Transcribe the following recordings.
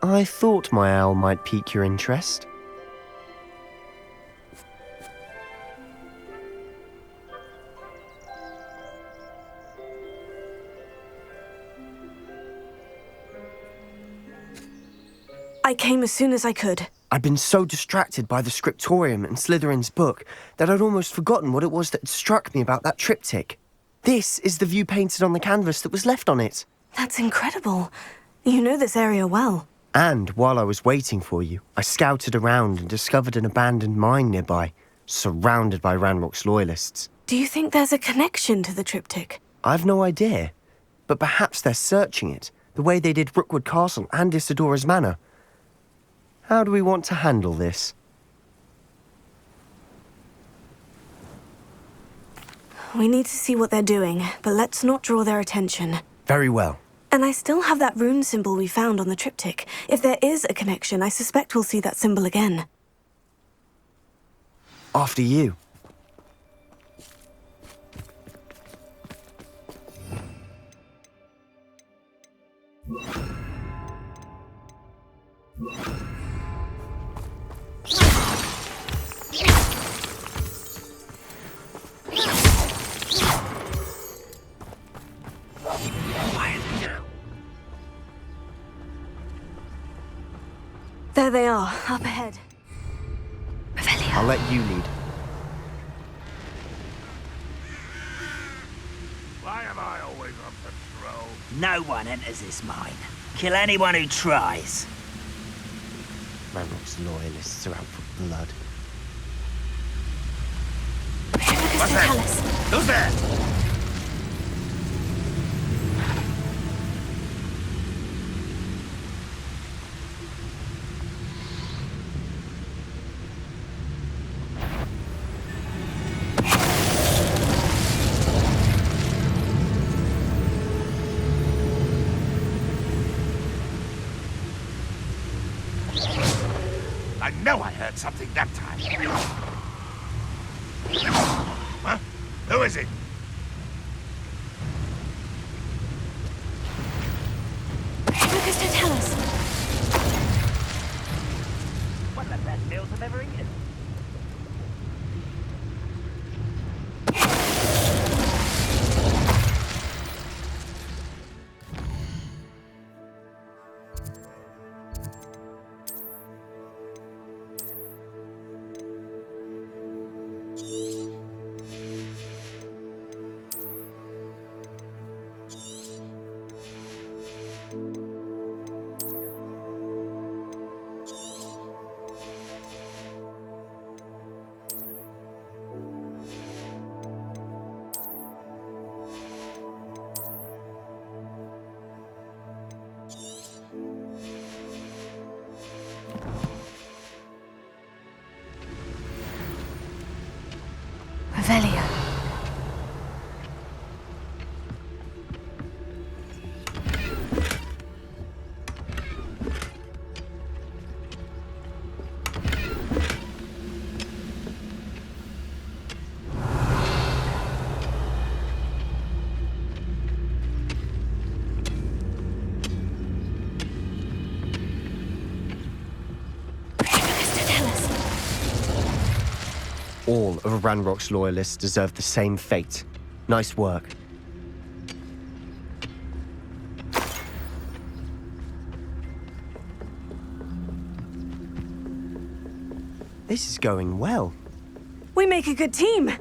I thought my owl might pique your interest. I came as soon as I could. I'd been so distracted by the scriptorium and Slytherin's book that I'd almost forgotten what it was that struck me about that triptych. This is the view painted on the canvas that was left on it. That's incredible. You know this area well. And while I was waiting for you, I scouted around and discovered an abandoned mine nearby, surrounded by Ranrock's loyalists. Do you think there's a connection to the triptych? I've no idea, but perhaps they're searching it, the way they did Rookwood Castle and Isidora's Manor. How do we want to handle this? We need to see what they're doing, but let's not draw their attention. Very well. And I still have that rune symbol we found on the triptych. If there is a connection, I suspect we'll see that symbol again. After you. There they are, up ahead. Revelio. I'll let you lead. Why am I always on patrol? No one enters this mine. Kill anyone who tries. Ranrock's loyalists are out for blood. What's that? Who's there? I know I heard something that time. Huh? Who is it? Lucas, to tell us. One of the best meals I've ever eaten. Revelio. All of Ranrock's loyalists deserve the same fate. Nice work. This is going well. We make a good team.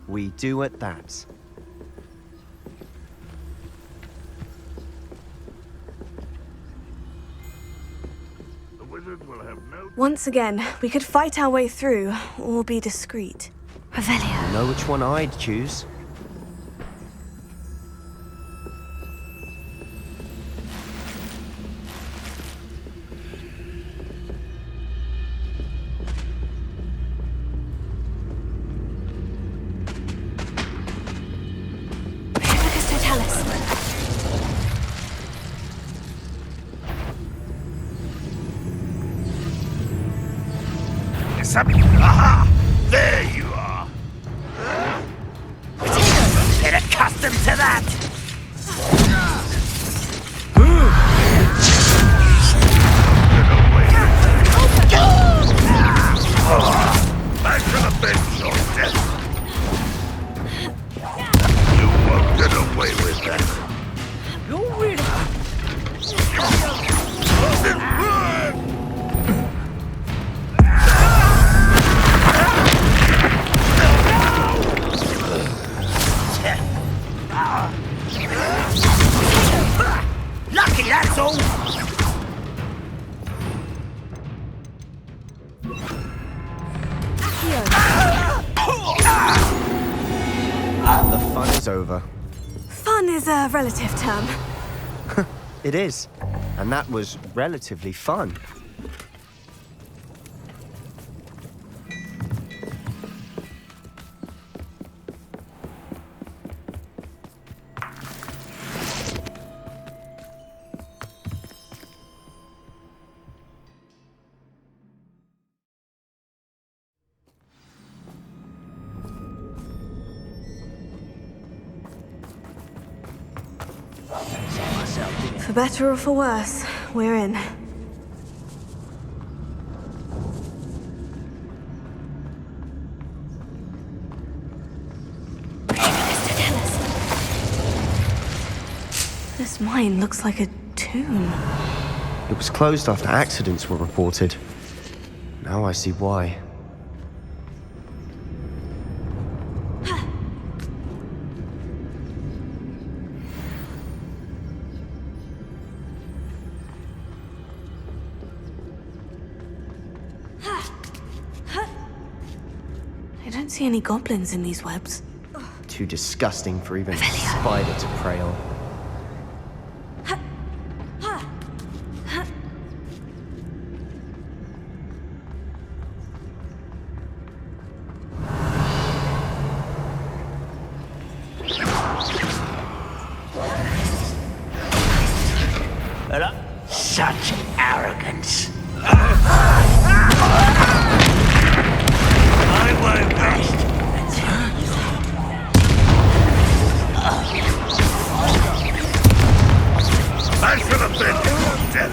We do at that. The wizard will have no... Once again, we could fight our way through, or be discreet. Revelio. Know which one I'd choose? Lucas, to tell us. Aha! There you are! Get accustomed to that! almost over. Fun is a relative term. It is. And that was relatively fun. For better or for worse, we're in. This mine looks like a tomb. It was closed after accidents were reported. Now I see why. I don't see any goblins in these webs. Too disgusting for even a spider to prey on. Such arrogance. I won't rest I should have been dead.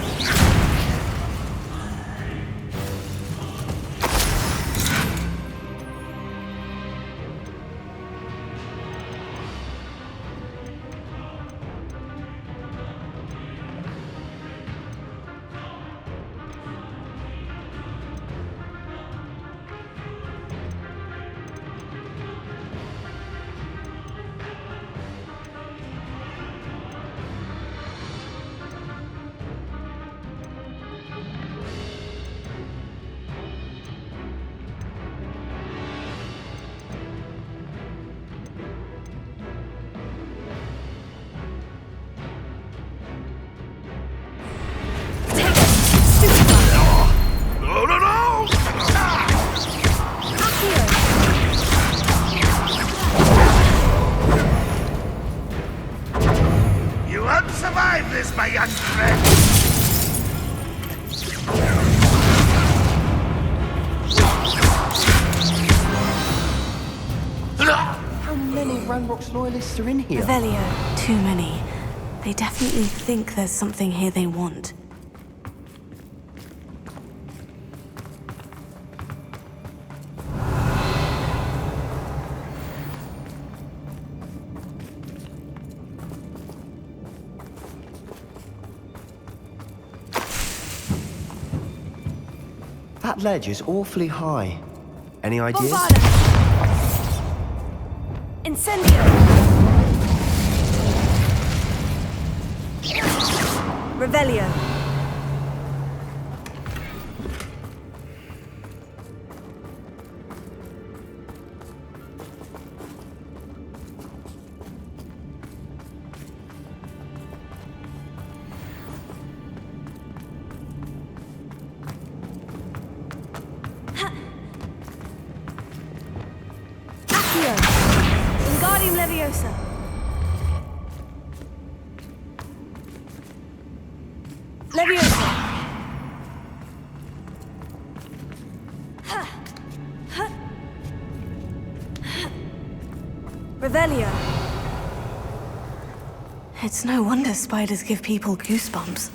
No, no, no! You won't survive this, my young friend. How many Ranrock's loyalists are in here? Revelio, too many. They definitely think there's something here they want. That ledge is awfully high. Any ideas? Incendio! Revelio. Accio! Wingardium Leviosa! Leviosa! Revelio! It's no wonder spiders give people goosebumps.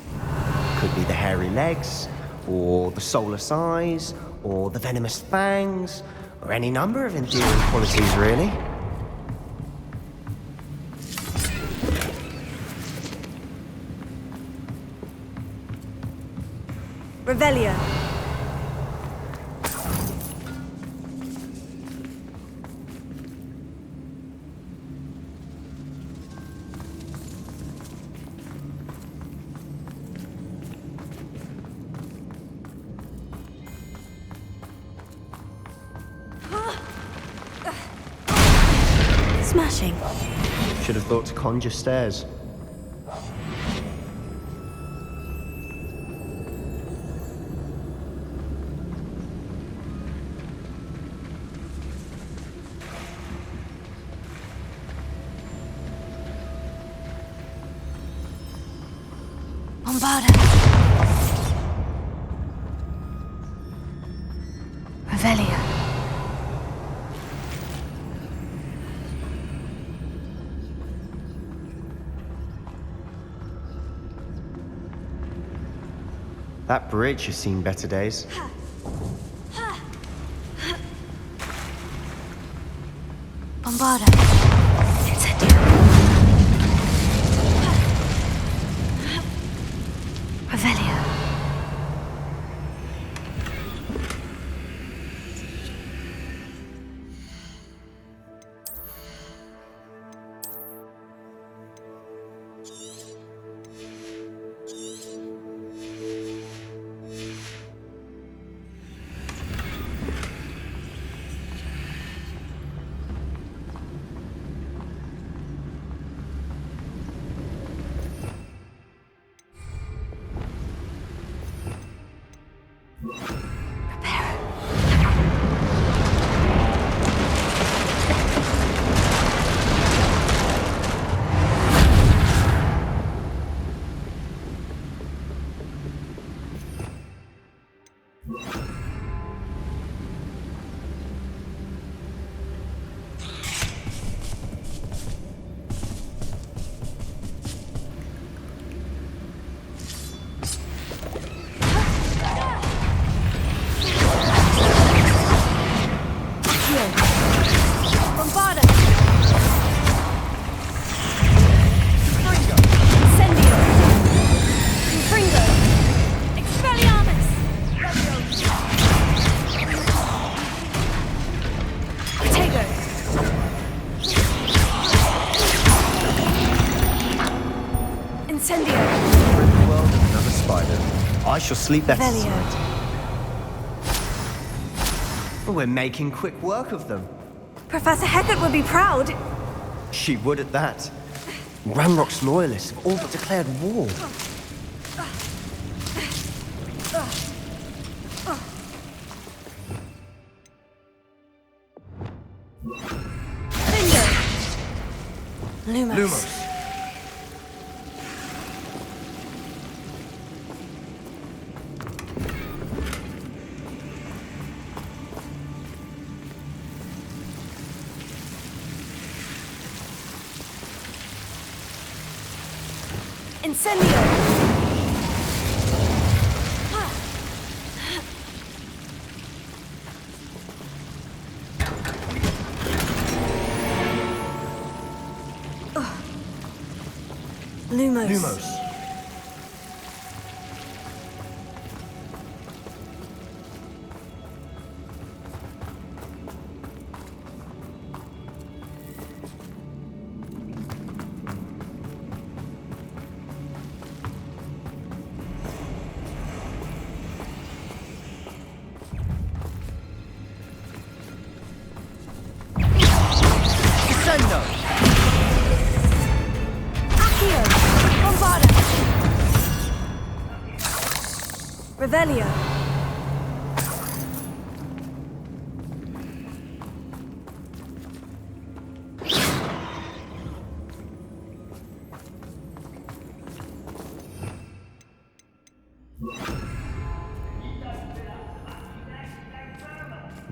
Could be the hairy legs, or the soulless eyes, or the venomous fangs, or any number of endearing qualities, really. Revelio. Smashing. Should have thought to conjure stairs. Bombarda. Revelio. That bridge has seen better days. Bombarda. Incendio. Revelio. Bombarda! Incendio! Confringo! Expelliarmus! Protego! Incendio! We're in the world of another spider. I shall sleep better Revelio. tonight. We're making quick work of them. Professor Hecat would be proud. She would at that. Ranrock's loyalists have all but declared war. Bingo! Lumos. Lumos. Incendio! Lumos. Lumos. Descendo! Accio! Bombarda! Revelio!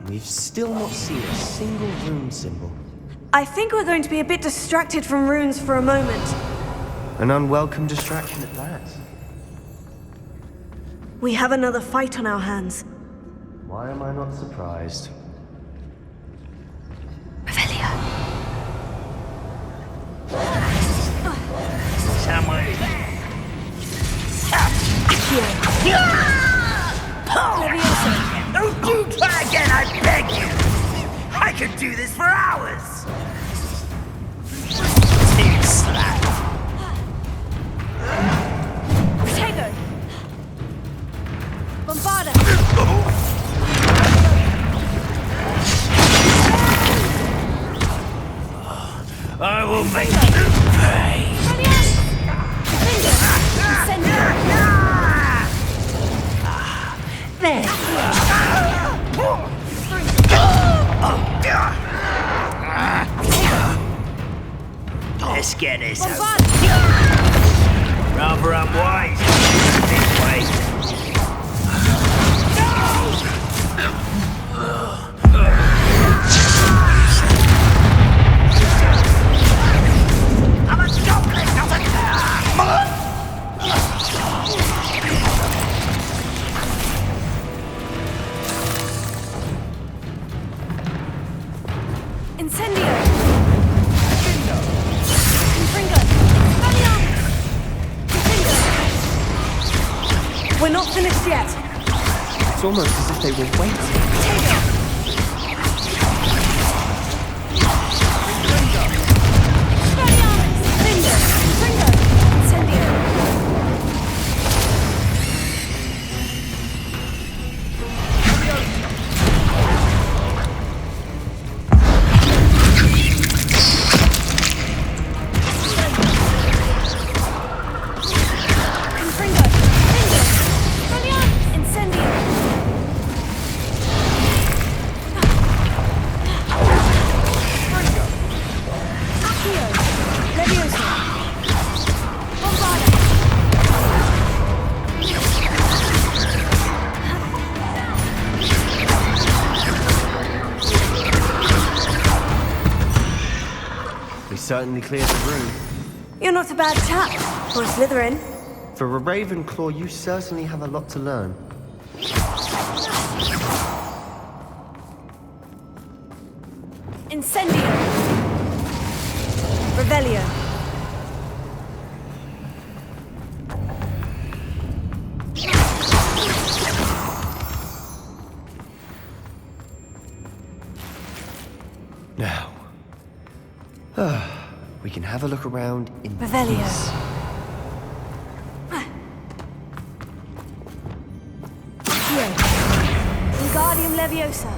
We've still not seen a single rune symbol. I think we're going to be a bit distracted from runes for a moment. An unwelcome distraction at that. We have another fight on our hands. Why am I not surprised? Revelio! Somewhere. Accio! Levioso! Don't you try again, I beg you! I could do this for hours! Team slap. Protego! Bombarda! I will make you pay. There you are. Let's get this over. Rather unwise this way. I'm a goblin, not a car! Incendio! Confringo! Confringo! We're not finished yet. It's almost as if they were waiting. Certainly cleared the room. You're not a bad chap, for a Slytherin. For a Ravenclaw, you certainly have a lot to learn. Incendio! Revelio! Now, we can have a look around in Revelio. peace. Accio. Wingardium Leviosa.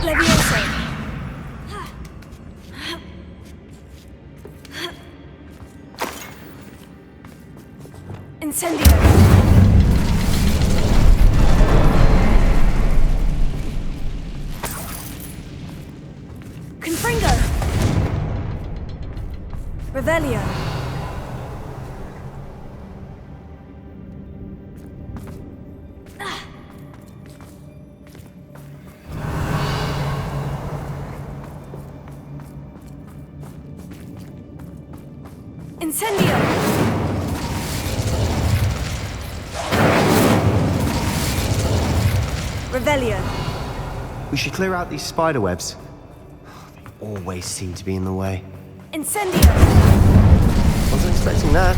Leviosa. Incendio. Confringo! Revelio! Incendio! Revelio! We should clear out these spider webs. Always seem to be in the way. Incendio! Wasn't expecting that.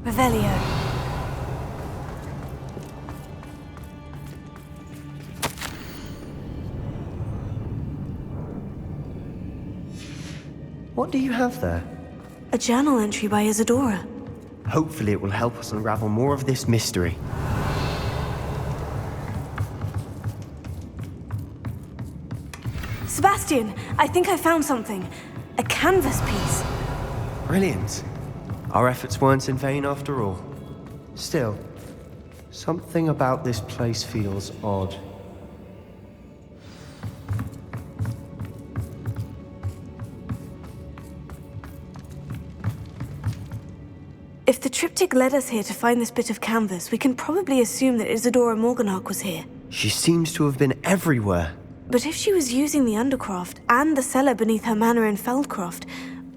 Revelio. What do you have there? A journal entry by Isadora. Hopefully it will help us unravel more of this mystery. Sebastian, I think I found something. A canvas piece. Brilliant. Our efforts weren't in vain after all. Still, something about this place feels odd. If the triptych led us here to find this bit of canvas, we can probably assume that Isadora Morganach was here. She seems to have been everywhere. But if she was using the Undercroft and the cellar beneath her manor in Feldcroft,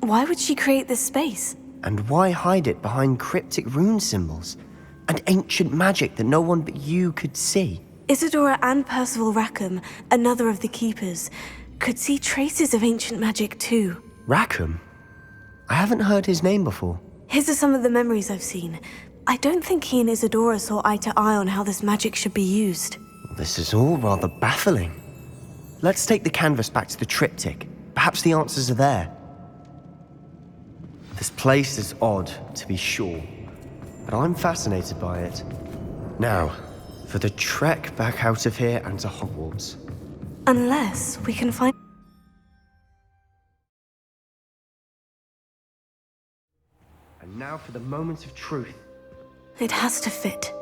why would she create this space? And why hide it behind cryptic rune symbols? And ancient magic that no one but you could see? Isadora and Percival Rackham, another of the Keepers, could see traces of ancient magic too. Rackham? I haven't heard his name before. His are some of the memories I've seen. I don't think he and Isadora saw eye to eye on how this magic should be used. This is all rather baffling. Let's take the canvas back to the triptych. Perhaps the answers are there. The This place is odd, to be sure, but I'm fascinated by it. Now, for the trek back out of here and to Hogwarts. Unless we can find... And now for the moment of truth. It has to fit.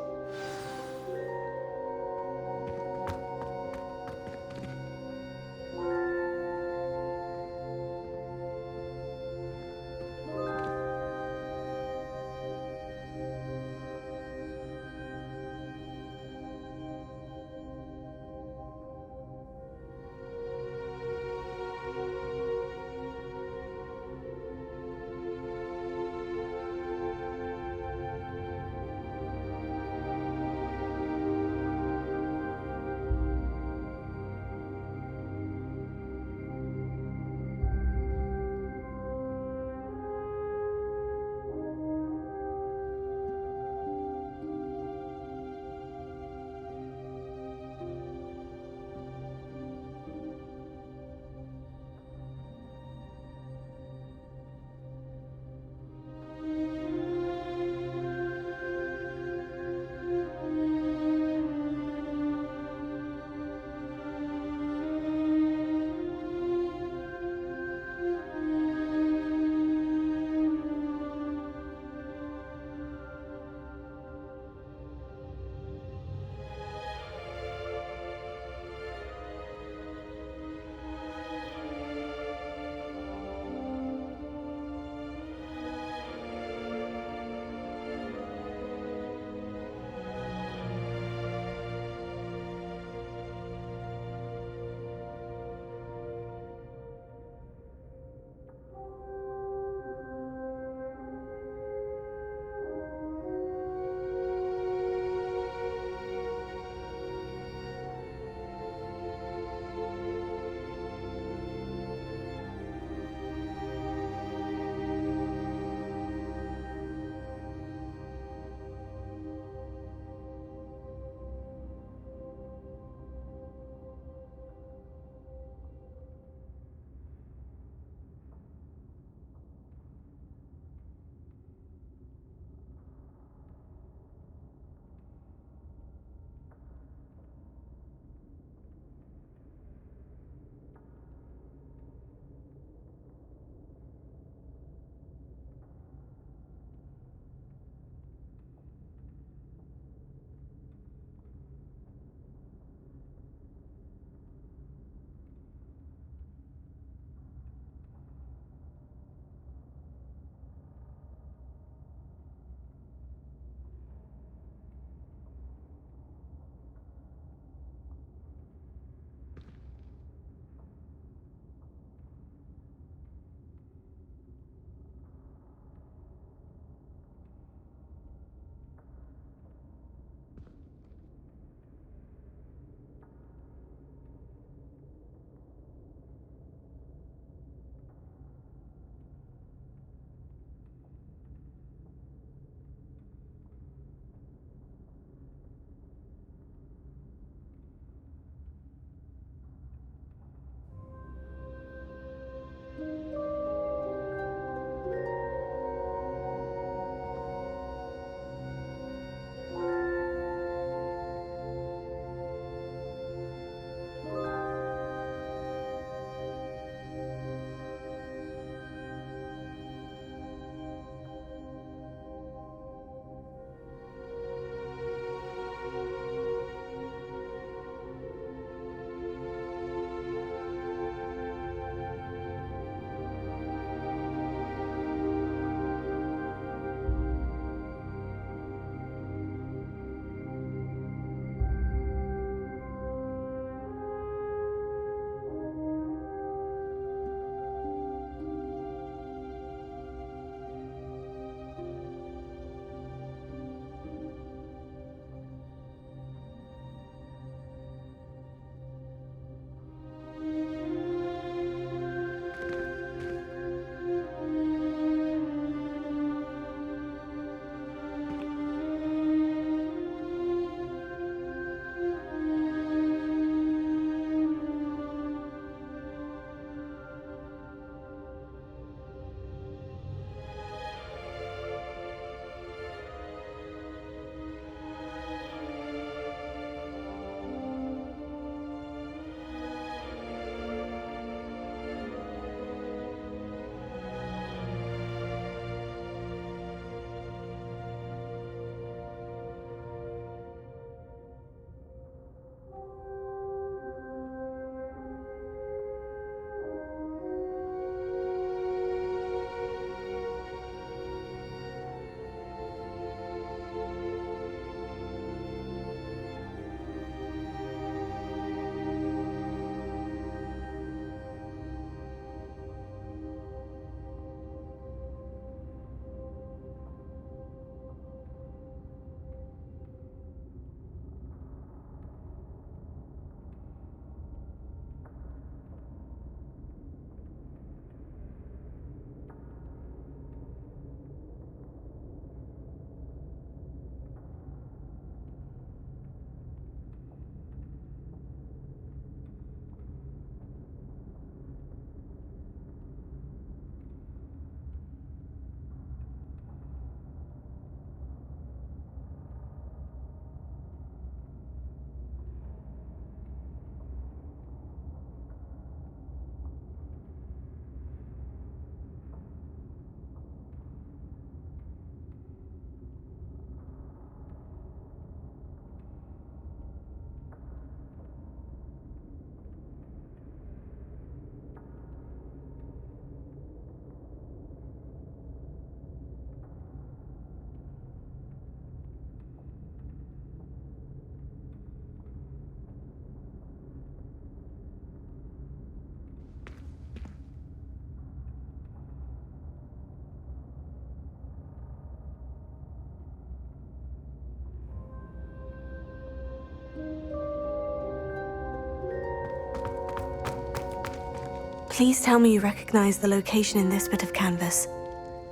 Please tell me you recognize the location in this bit of canvas.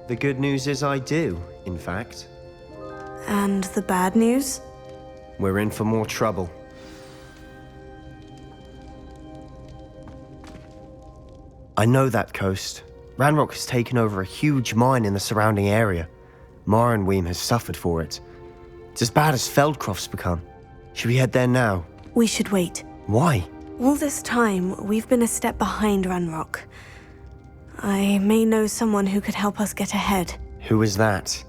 The good news is I do, in fact. And the bad news? We're in for more trouble. I know that coast. Ranrock has taken over a huge mine in the surrounding area. Marrenweem has suffered for it. It's as bad as Feldcroft's become. Should we head there now? We should wait. Why? All this time, we've been a step behind Ranrock. I may know someone who could help us get ahead. Who is that?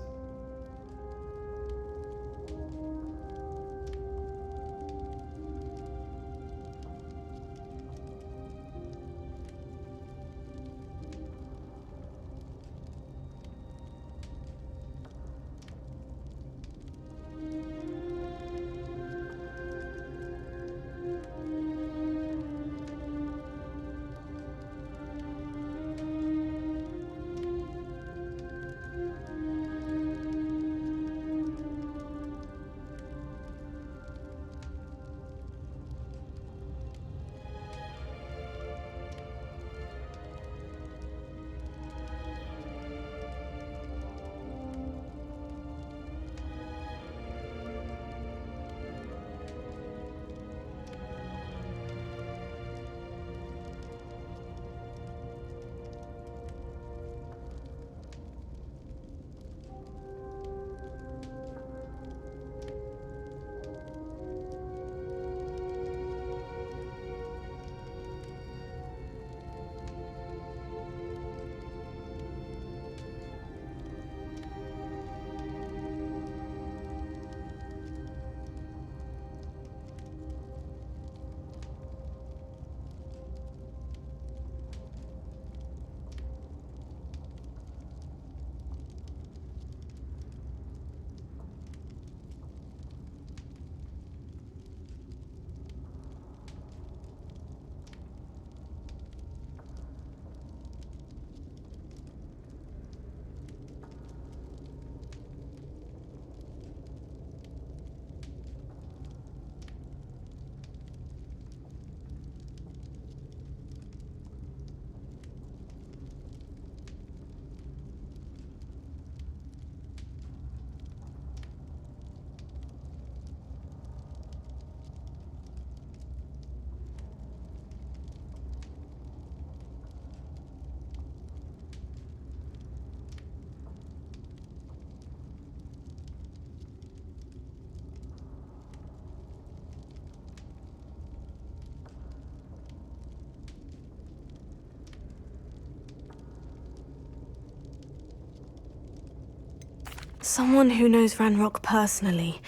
Someone who knows Ranrock personally.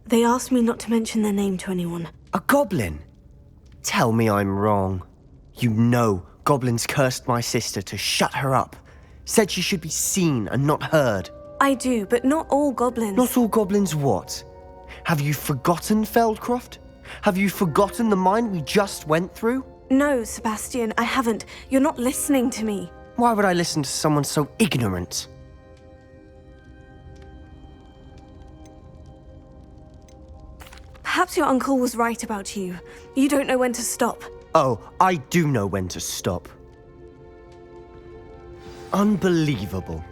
They asked me not to mention their name to anyone. A goblin? Tell me I'm wrong. You know goblins cursed my sister to shut her up. Said she should be seen and not heard. I do, but not all goblins. Not all goblins what? Have you forgotten Feldcroft? Have you forgotten the mine we just went through? No, Sebastian, I haven't. You're not listening to me. Why would I listen to someone so ignorant? Perhaps your uncle was right about you. You don't know when to stop. Oh, I do know when to stop. Unbelievable.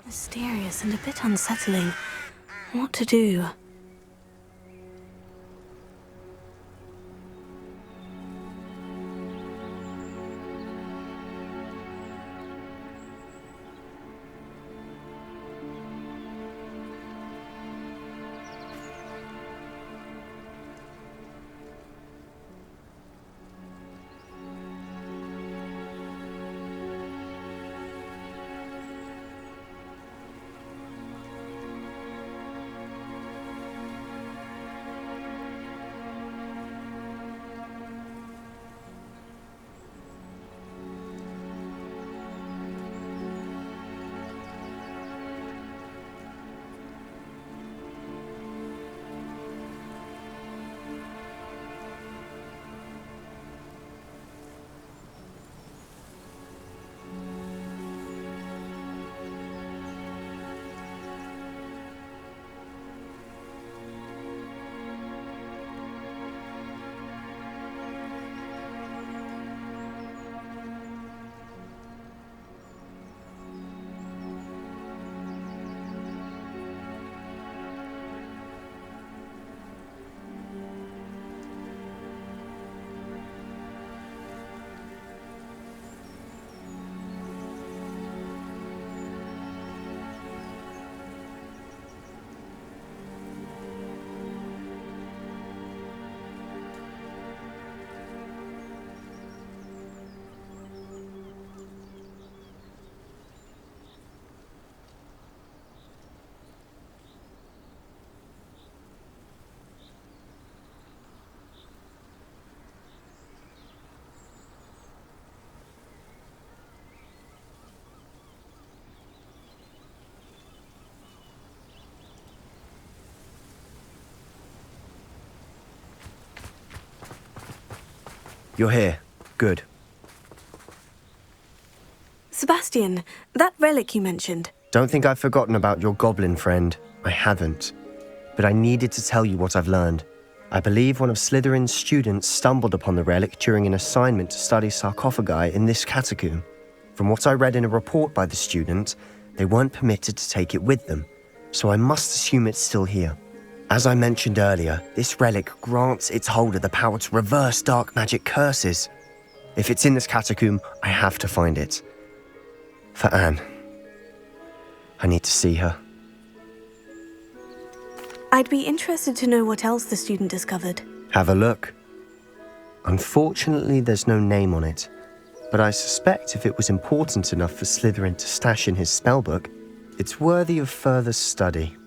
Mysterious and a bit unsettling. What to do? You're here. Good. Sebastian, that relic you mentioned. Don't think I've forgotten about your goblin friend. I haven't. But I needed to tell you what I've learned. I believe one of Slytherin's students stumbled upon the relic during an assignment to study sarcophagi in this catacomb. From what I read in a report by the student, they weren't permitted to take it with them, so I must assume it's still here. As I mentioned earlier, this relic grants its holder the power to reverse dark magic curses. If it's in this catacomb, I have to find it. For Anne. I need to see her. I'd be interested to know what else the student discovered. Have a look. Unfortunately, there's no name on it, but I suspect if it was important enough for Slytherin to stash in his spellbook, it's worthy of further study.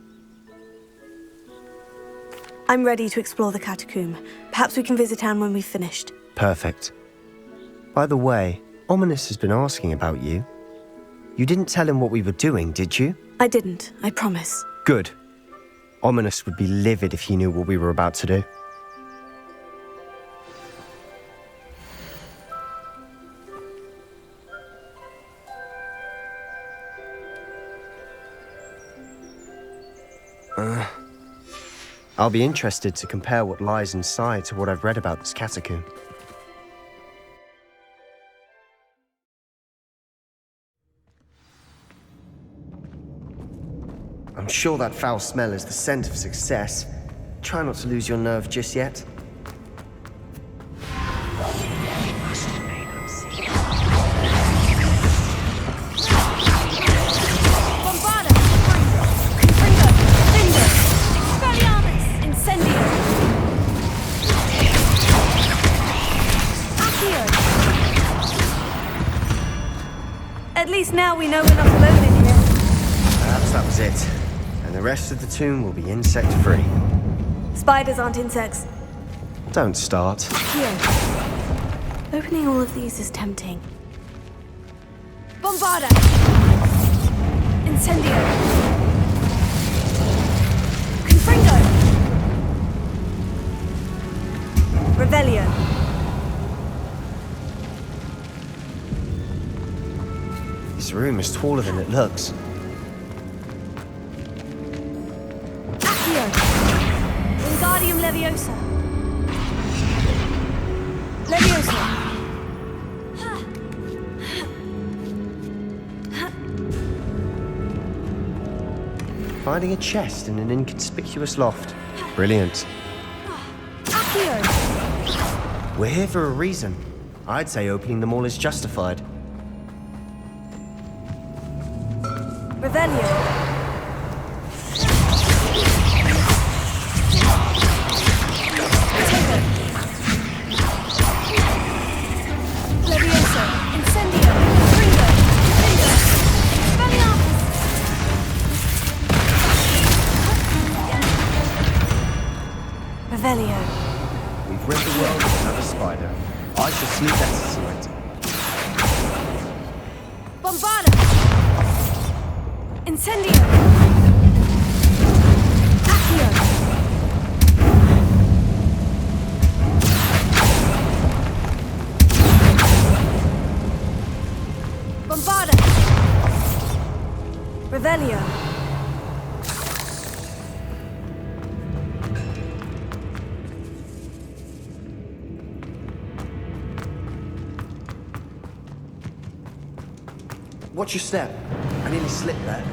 I'm ready to explore the catacomb. Perhaps we can visit Anne when we've finished. Perfect. By the way, Ominis has been asking about you. You didn't tell him what we were doing, did you? I didn't, I promise. Good. Ominis would be livid if he knew what we were about to do. I'll be interested to compare what lies inside to what I've read about this catacomb. I'm sure that foul smell is the scent of success. Try not to lose your nerve just yet. At least now we know we're not alone in here. Perhaps that was it. And the rest of the tomb will be insect-free. Spiders aren't insects. Don't start. Here. Opening all of these is tempting. Bombarda! Incendio! Confringo! Revelio! This room is taller than it looks. Accio! Wingardium Leviosa! Leviosa! Finding a chest in an inconspicuous loft. Brilliant. Accio! We're here for a reason. I'd say opening them all is justified. Revelio! Leviosa! Incendio! Confringo! Confringo! Expelliarmus! Revelio! We've rid the world of another spider. I shall sleep better tonight. Bombarda! Incendio! Accio! Bombarda! Revelio! Watch your step. I nearly slipped there.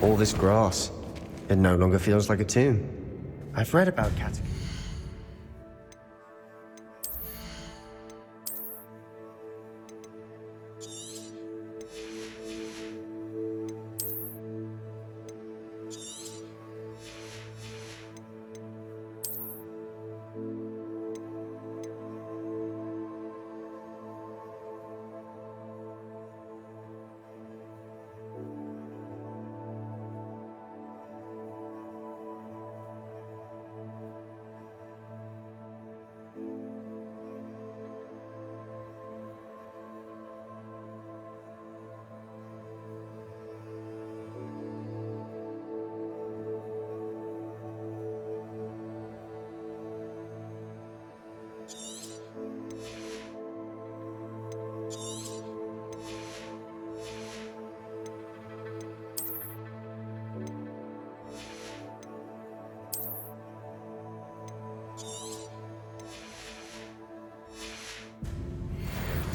All this grass. It no longer feels like a tomb. I've read about catacombs.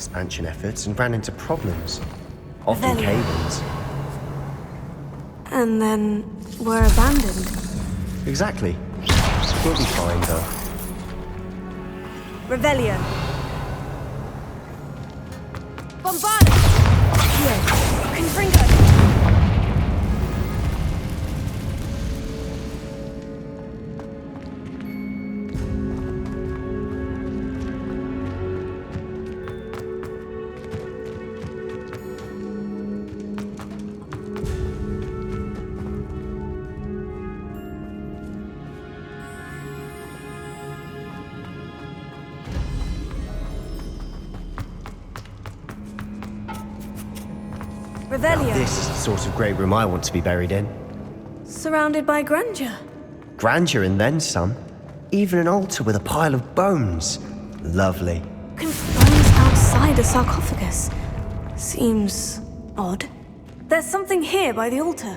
expansion efforts and ran into problems. Often Revelio. cave-ins. And then were abandoned. Exactly. We'll be fine, though. Revelio. Bombard! Here. Confringo! Revelio. This is the sort of great room I want to be buried in. Surrounded by grandeur. Grandeur and then some. Even an altar with a pile of bones. Lovely. Bones outside a sarcophagus. Seems odd. There's something here by the altar.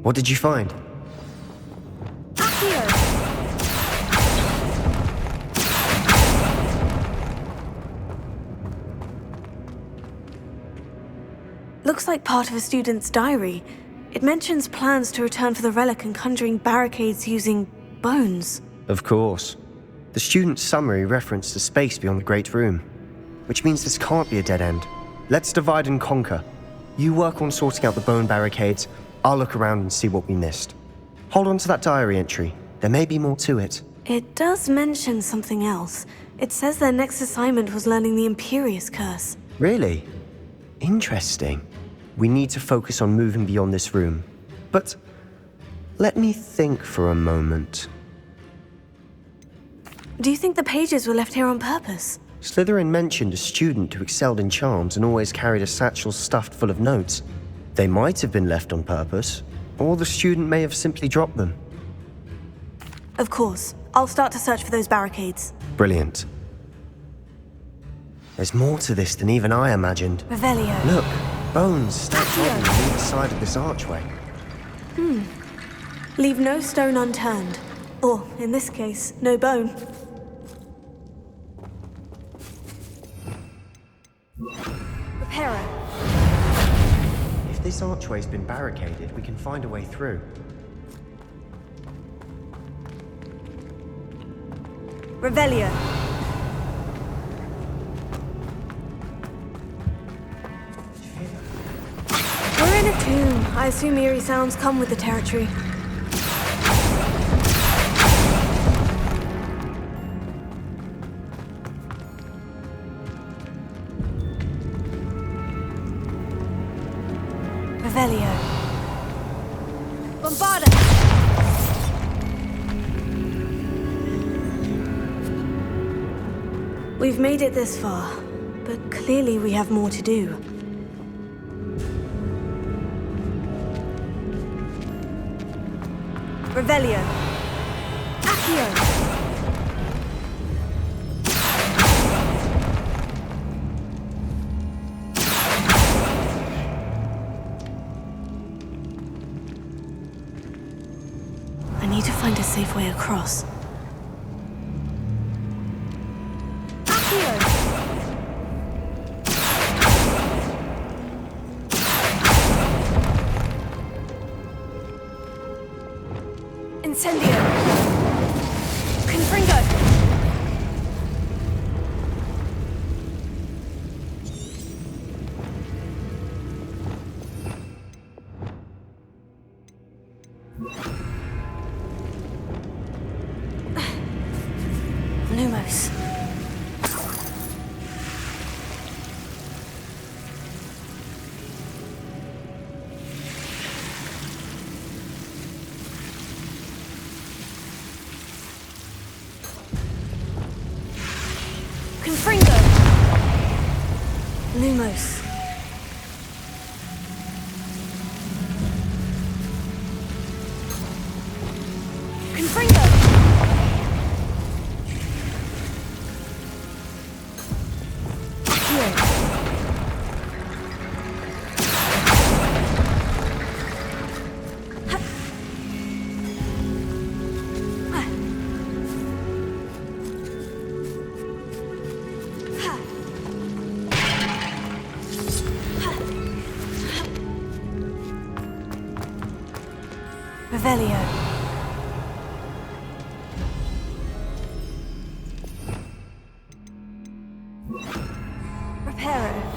What did you find? Accio! Looks like part of a student's diary. It mentions plans to return for the relic and conjuring barricades using bones. Of course. The student's summary referenced the space beyond the Great Room, which means this can't be a dead end. Let's divide and conquer. You work on sorting out the bone barricades. I'll look around and see what we missed. Hold on to that diary entry. There may be more to it. It does mention something else. It says their next assignment was learning the Imperious Curse. Really? Interesting. We need to focus on moving beyond this room. But let me think for a moment. Do you think the pages were left here on purpose? Slytherin mentioned a student who excelled in charms and always carried a satchel stuffed full of notes. They might have been left on purpose, or the student may have simply dropped them. Of course. I'll start to search for those barricades. Brilliant. There's more to this than even I imagined. Revelio. Look, bones stacked up on either side of this archway. Leave no stone unturned. Or, in this case, no bone. Reparo. If this archway's been barricaded, we can find a way through. Revelio. We're in a tomb. I assume eerie sounds come with the territory. Revelio. Bombarda! We've made it this far, but clearly we have more to do. Revelio. Accio. I need to find a safe way across. Accio. Incendio. Confringo. Lumos. Revelio. Reparo.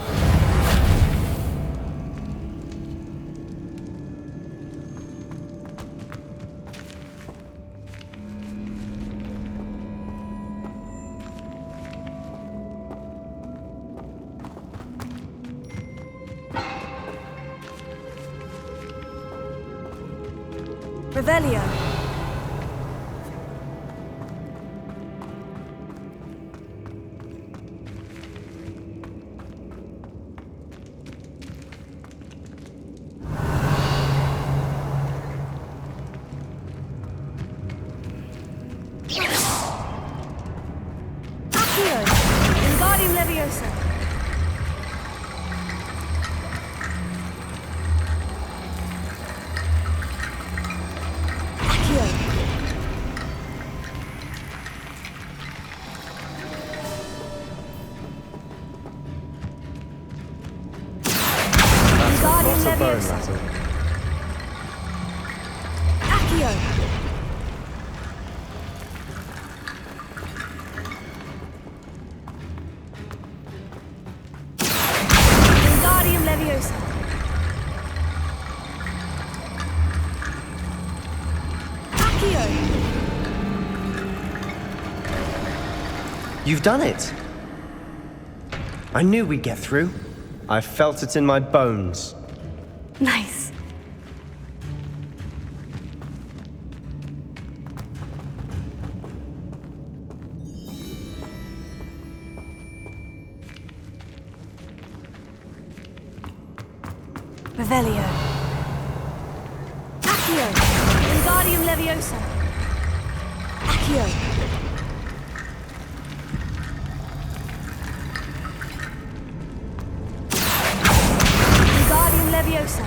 Revelio. Accio. Wingardium Leviosa. Wingardium Leviosa. Accio. Wingardium Leviosa. Accio. You've done it! I knew we'd get through. I felt it in my bones. Nice. Revelio. Accio. Wingardium Leviosa. Accio. Wingardium Leviosa.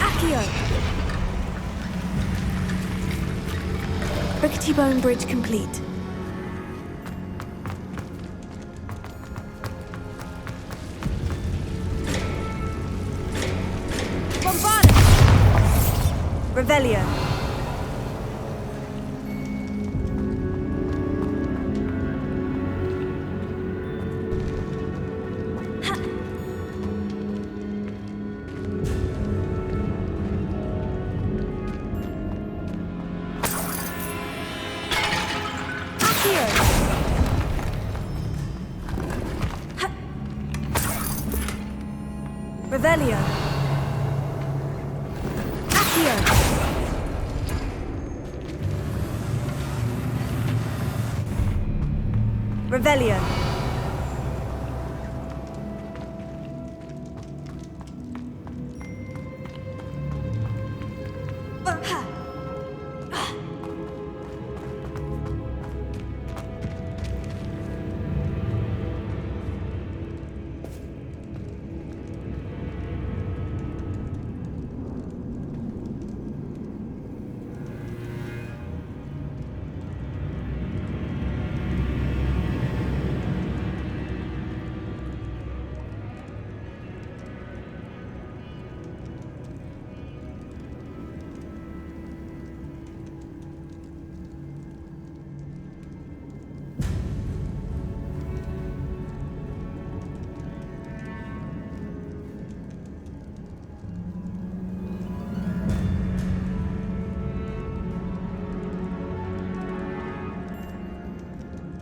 Accio. Rickety Bone Bridge complete. Bombardus! Revelio. Revelio. Accio. Revelio.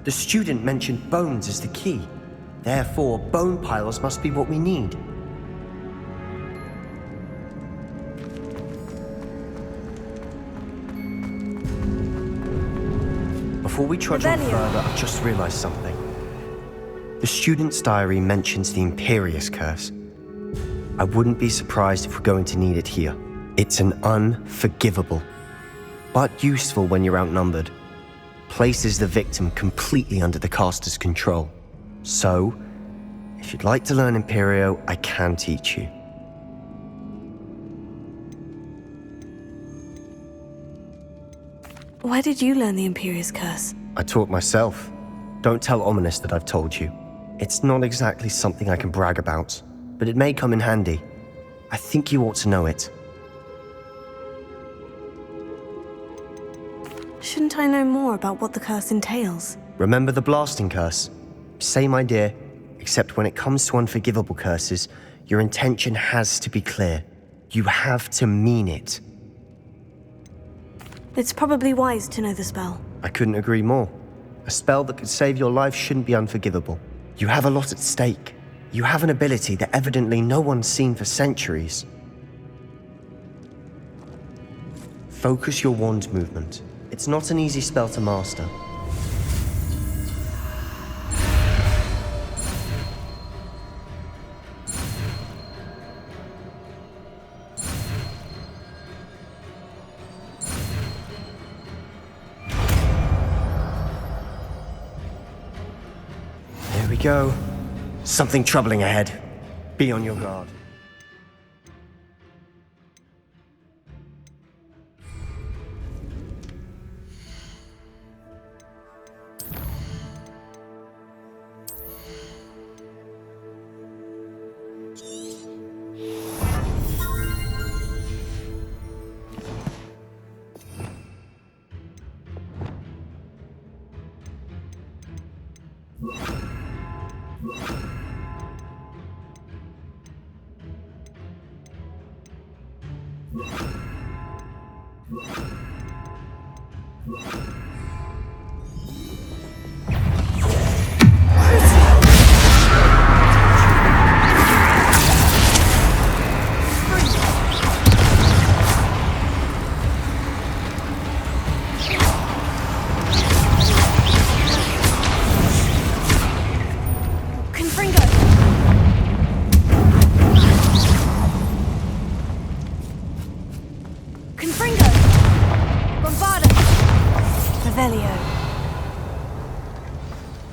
The student mentioned bones as the key. Therefore, bone piles must be what we need. Before we trudge on Revelio. further, I've just realized something. The student's diary mentions the Imperius Curse. I wouldn't be surprised if we're going to need it here. It's an unforgivable, but useful when you're outnumbered. Places the victim completely under the caster's control. So, if you'd like to learn Imperio, I can teach you. Where did you learn the Imperius Curse? I taught myself. Don't tell Ominous that I've told you. It's not exactly something I can brag about, but it may come in handy. I think you ought to know it. Shouldn't I know more about what the curse entails? Remember the blasting curse? Same idea, except when it comes to unforgivable curses, your intention has to be clear. You have to mean it. It's probably wise to know the spell. I couldn't agree more. A spell that could save your life shouldn't be unforgivable. You have a lot at stake. You have an ability that evidently no one's seen for centuries. Focus your wand movement. It's not an easy spell to master. There we go. Something troubling ahead. Be on your guard.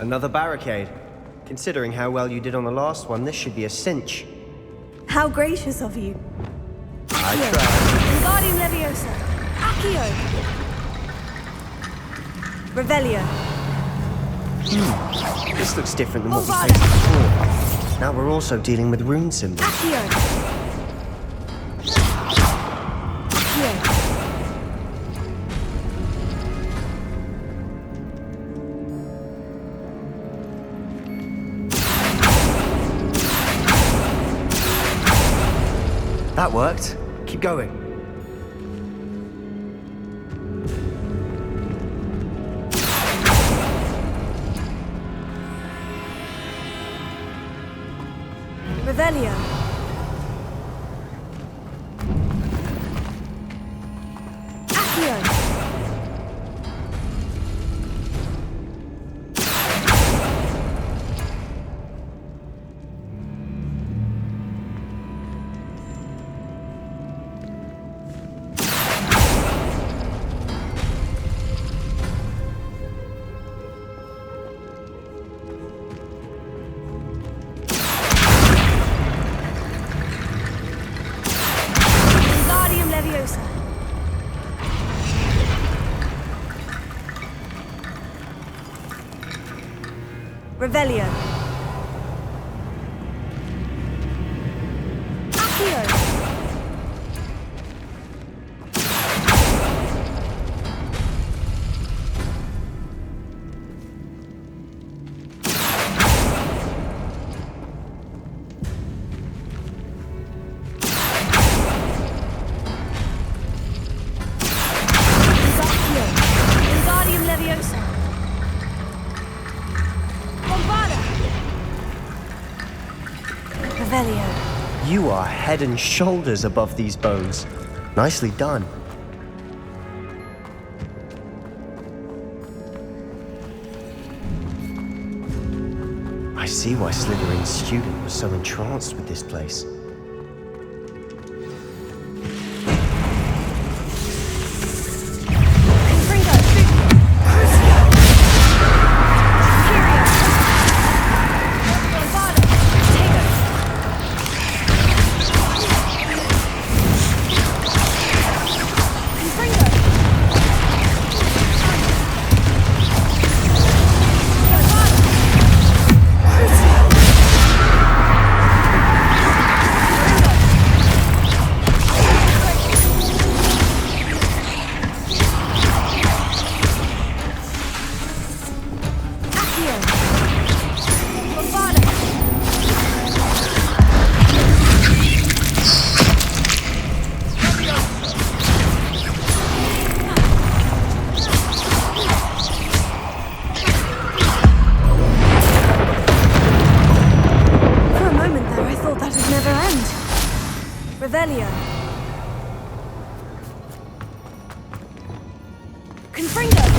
Another barricade. Considering how well you did on the last one, this should be a cinch. How gracious of you. I tried. Wingardium Leviosa. Accio. Revelio. This looks different than what we faced before. Now we're also dealing with rune symbols. Accio. Accio. That worked. Keep going. Revelio. Accio. Revelio. Accio. Wingardium Leviosa. Revelio. You are head and shoulders above these bones. Nicely done. I see why Slytherin's student was so entranced with this place. never end. Revelio. Confringo!